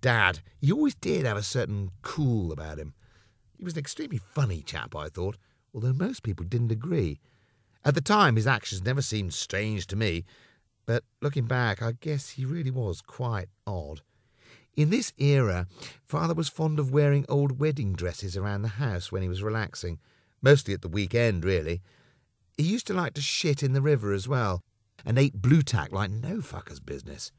Dad, he always did have a certain cool about him. He was an extremely funny chap, I thought, although most people didn't agree. At the time, his actions never seemed strange to me, but looking back, I guess he really was quite odd. In this era, Father was fond of wearing old wedding dresses around the house when he was relaxing, mostly at the weekend, really. He used to like to shit in the river as well, and ate blue tack like no fucker's business.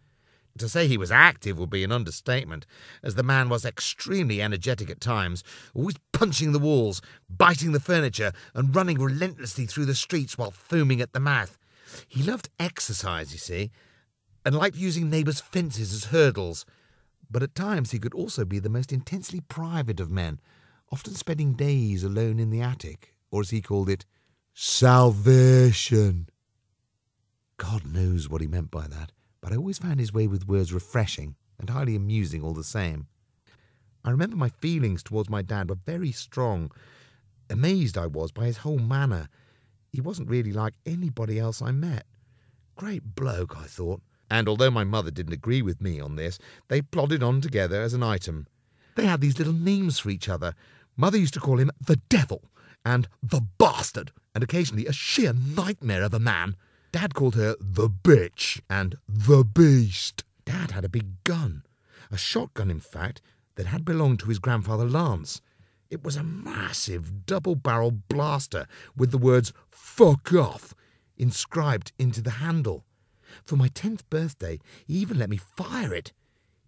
To say he was active would be an understatement, as the man was extremely energetic at times, always punching the walls, biting the furniture, and running relentlessly through the streets while foaming at the mouth. He loved exercise, you see, and liked using neighbours' fences as hurdles. But at times he could also be the most intensely private of men, often spending days alone in the attic, or as he called it, salvation. God knows what he meant by that, but I always found his way with words refreshing and highly amusing all the same. I remember my feelings towards my dad were very strong. Amazed I was by his whole manner. He wasn't really like anybody else I met. Great bloke, I thought. And although my mother didn't agree with me on this, they plodded on together as an item. They had these little names for each other. Mother used to call him the Devil and the Bastard, and occasionally a sheer nightmare of a man. Dad called her the Bitch and the Beast. Dad had a big gun, a shotgun in fact, that had belonged to his grandfather Lance. It was a massive double-barrel blaster with the words "fuck off" inscribed into the handle. For my 10th birthday, he even let me fire it,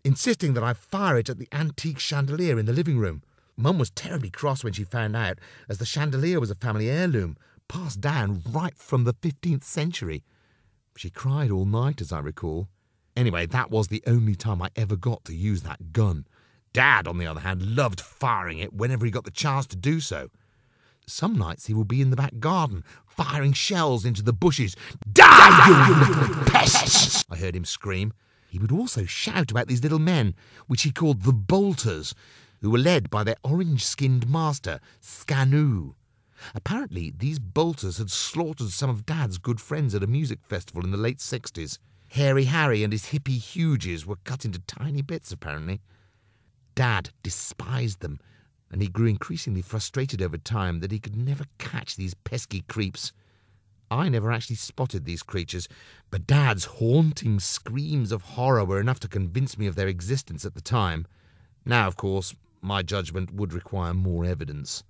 insisting that I fire it at the antique chandelier in the living room. Mum was terribly cross when she found out, as the chandelier was a family heirloom, passed down right from the 15th century. She cried all night, as I recall. Anyway, that was the only time I ever got to use that gun. Dad, on the other hand, loved firing it whenever he got the chance to do so. Some nights he would be in the back garden, firing shells into the bushes. "Die, you little pests!" I heard him scream. He would also shout about these little men, which he called the Bolters, who were led by their orange-skinned master, Scanu. Apparently, these Bolters had slaughtered some of Dad's good friends at a music festival in the late 60s. Hairy Harry and his hippie Huges were cut into tiny bits, apparently. Dad despised them, and he grew increasingly frustrated over time that he could never catch these pesky creeps. I never actually spotted these creatures, but Dad's haunting screams of horror were enough to convince me of their existence at the time. Now, of course, my judgment would require more evidence.